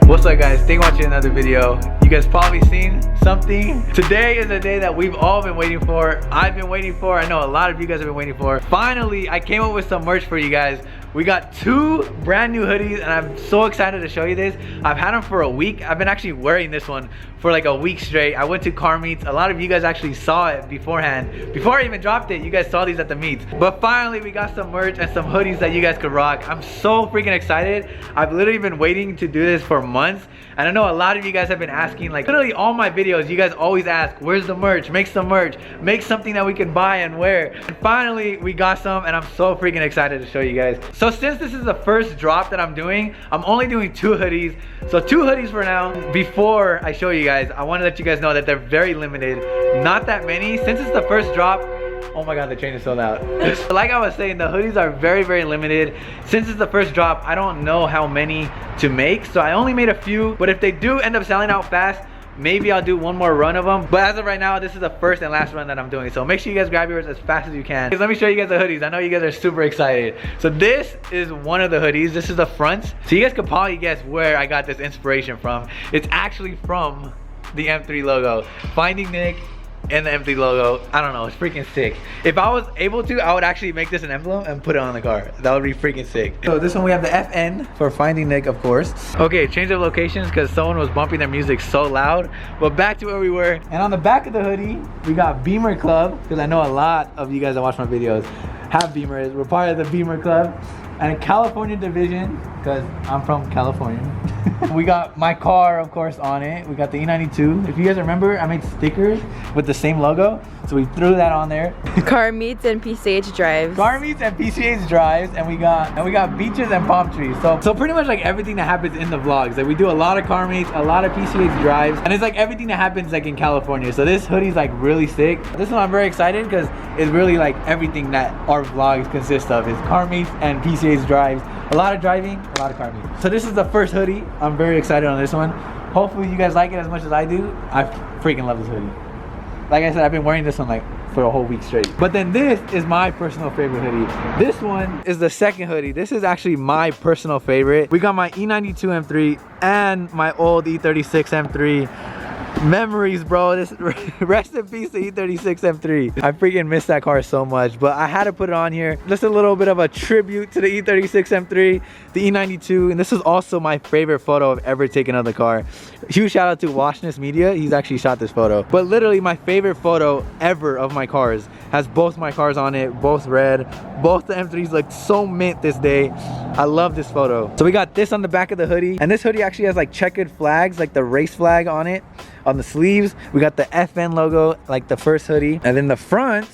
What's up guys, thank you for watching another video. You guys probably seen something. Today is a day that we've all been waiting for. I've been waiting for, I know a lot of you guys have been waiting for. Finally, I came up with some merch for you guys. We got 2 brand new hoodies and I'm so excited to show you this. I've had them for a week. I've been actually wearing this one for like a week straight. I went to car meets. A lot of you guys actually saw it beforehand. Before I even dropped it, you guys saw these at the meets. But finally, we got some merch and some hoodies that you guys could rock. I'm so freaking excited. I've literally been waiting to do this for months. And I know a lot of you guys have been asking, like literally all my videos, you guys always ask, where's the merch? Make some merch. Make something that we can buy and wear. And finally, we got some and I'm so freaking excited to show you guys. So since this is the first drop that I'm doing, I'm only doing 2 hoodies. So 2 hoodies for now. Before I show you guys, I want to let you guys know that they're very limited. Not that many. Since it's the first drop, oh my god, the train is sold out. Like I was saying, the hoodies are very, very limited. Since it's the first drop, I don't know how many to make. So I only made a few. But if they do end up selling out fast, maybe I'll do one more run of them. But as of right now, this is the first and last run that I'm doing. So make sure you guys grab yours as fast as you can. Let me show you guys the hoodies. I know you guys are super excited. So this is one of the hoodies. This is the front. So you guys could probably guess where I got this inspiration from. It's actually from the M3 logo. FindingNick and the M3 logo. I don't know, it's freaking sick. If I was able to, I would actually make this an emblem and put it on the car. That would be freaking sick. So this one we have the FN for FindingNick, of course. Okay, change of locations because someone was bumping their music so loud. But back to where we were. And on the back of the hoodie, we got Beamer Club, because I know a lot of you guys that watch my videos have Beamers. We're part of the Beamer Club. And a California division, because I'm from California. We got my car, of course, on it. We got the E92. If you guys remember, I made stickers with the same logo. So we threw that on there. Car meets and PCH drives. Car meets and PCH drives. And we got beaches and palm trees. So pretty much like everything that happens in the vlogs. Like we do a lot of car meets, a lot of PCH drives. And it's like everything that happens like in California. So this hoodie's like really sick. This one I'm very excited because it's really like everything that our vlogs consist of. Is car meets and PCH drives. A lot of driving, a lot of car meets. So this is the first hoodie. I'm very excited on this one. Hopefully you guys like it as much as I do. I freaking love this hoodie. Like I said, I've been wearing this one like for a whole week straight. But then this is my personal favorite hoodie. This one is the second hoodie. This is actually my personal favorite. We got my E92 M3 and my old E36 M3. Memories, bro. This rest in peace to E36 M3. I freaking miss that car so much, but I had to put it on here. Just a little bit of a tribute to the E36 M3, the E92, and this is also my favorite photo I've ever taken of the car. Huge shout out to Washness Media. He's actually shot this photo. But literally my favorite photo ever of my cars has both my cars on it, both red. Both the M3s look so mint this day. I love this photo. So we got this on the back of the hoodie, and this hoodie actually has like checkered flags, like the race flag on it. On the sleeves, we got the FN logo, like the first hoodie. And then the front,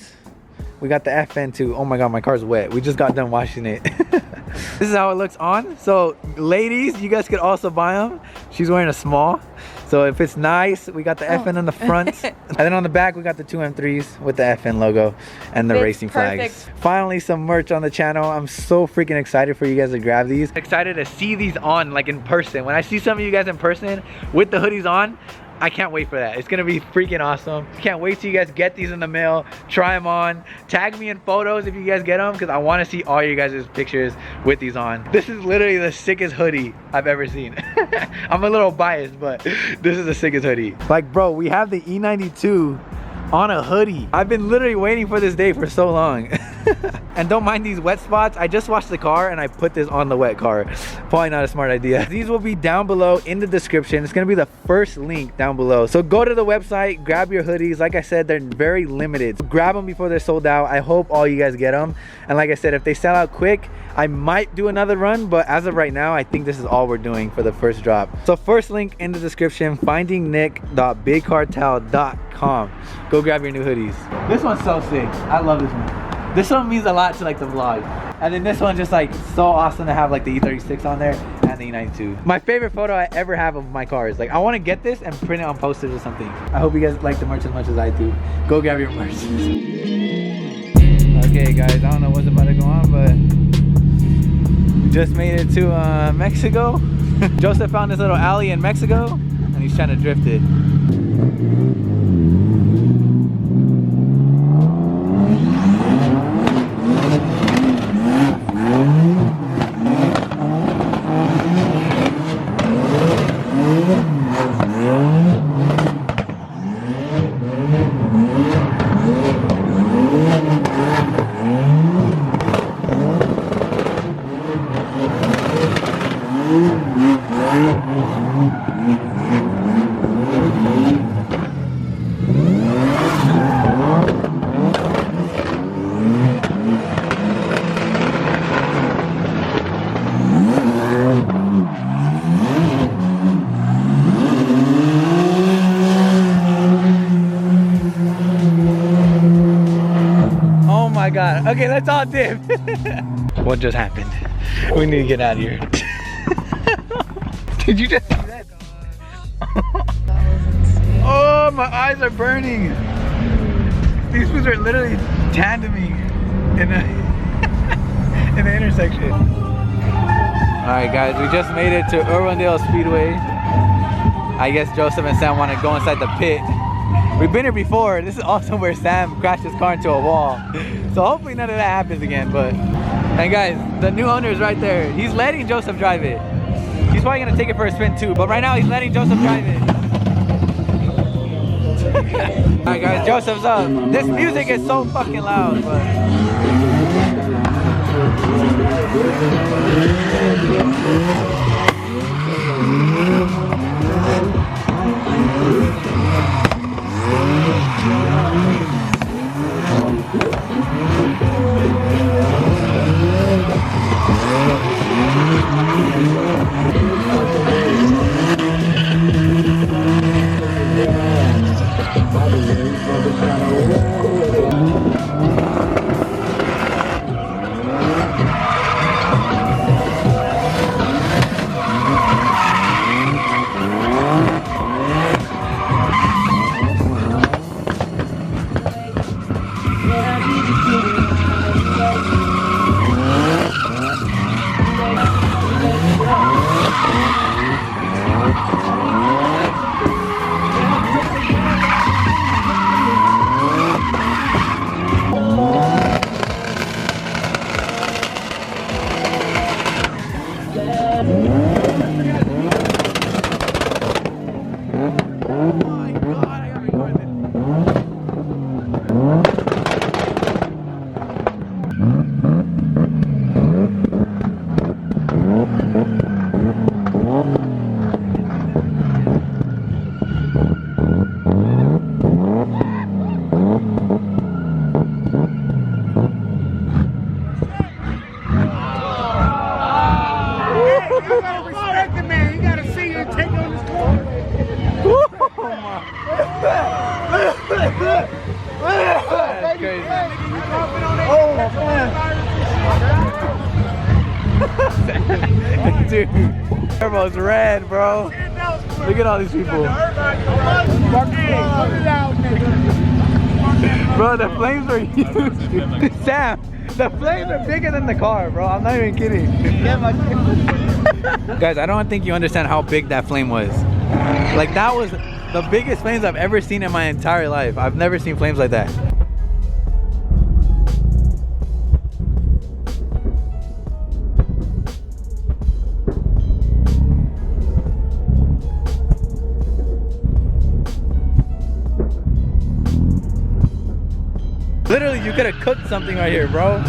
we got the FN too. Oh my god, my car's wet. We just got done washing it. This is how it looks on. So ladies, you guys could also buy them. She's wearing a small. So if it's nice, we got the FN on the front. And then on the back, we got the 2 M3s with the FN logo and the racing flags. Finally, some merch on the channel. I'm so freaking excited for you guys to grab these. Excited to see these on like in person. When I see some of you guys in person with the hoodies on, I can't wait for that. It's gonna be freaking awesome. Can't wait till you guys get these in the mail, try them on, tag me in photos if you guys get them, because I want to see all you guys' pictures with these on. This is literally the sickest hoodie I've ever seen. I'm a little biased, but this is the sickest hoodie. Like bro, we have the E92 on a hoodie. I've been literally waiting for this day for so long. And don't mind these wet spots. I just washed the car and I put this on the wet car. Probably not a smart idea. These will be down below in the description. It's gonna be the first link down below. So go to the website, grab your hoodies. Like I said, they're very limited. Grab them before they're sold out. I hope all you guys get them. And like I said, if they sell out quick, I might do another run, but as of right now, I think this is all we're doing for the first drop. So first link in the description, findingnick.bigcartel.com. Go grab your new hoodies. This one's so sick. I love this one. This one means a lot to like the vlog. And then this one's just like so awesome to have like the E36 on there and the E92. My favorite photo I ever have of my cars. Like I want to get this and print it on posters or something. I hope you guys like the merch as much as I do. Go grab your merch. Okay guys, I don't know what's about to go on, but we just made it to Mexico. Joseph found this little alley in Mexico and he's trying to drift it. Oh my God. Okay, let's all dip. What just happened? We need to get out of here. Did you just see that? Oh, my eyes are burning. These foods are literally tandeming in the intersection. Alright guys, we just made it to Irwindale Speedway. I guess Joseph and Sam want to go inside the pit. We've been here before. This is also where Sam crashed his car into a wall. So hopefully none of that happens again, but... And guys, the new owner is right there. He's letting Joseph drive it. He's probably gonna take it for a spin too, but right now he's letting Joseph drive it. Alright guys, Joseph's up. This music is so fucking loud, but... That's crazy. Oh, man. Dude, turbo's red, bro. Look at all these people. Bro, the flames are huge. Sam, the flames are bigger than the car, bro. I'm not even kidding. Guys, I don't think you understand how big that flame was. Like, that was the biggest flames I've ever seen in my entire life. I've never seen flames like that. Literally, you could have cooked something right here, bro.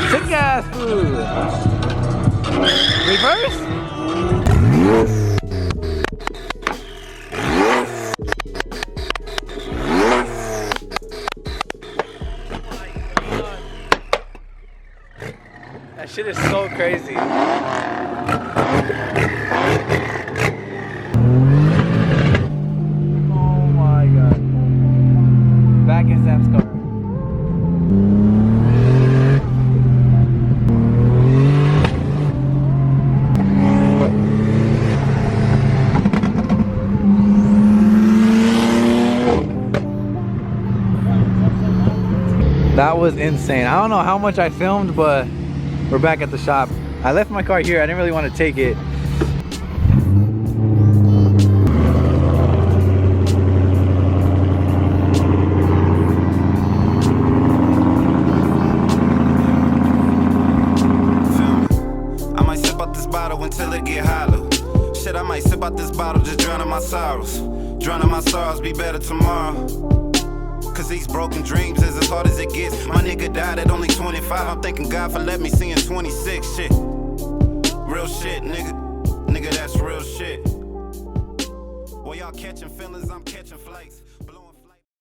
Sick ass food. Reverse? That shit is so crazy. Back in Sam's car. That was insane. I don't know how much I filmed, but we're back at the shop. I left my car here. I didn't really want to take it. Until it get hollow. Shit, I might sip out this bottle, just drowning my sorrows. Drowning my sorrows, be better tomorrow. Cause these broken dreams is as hard as it gets. My nigga died at only 25. I'm thanking God for letting me see in 26. Shit. Real shit, nigga. Nigga, that's real shit. Well, y'all catching feelings, I'm catching flights.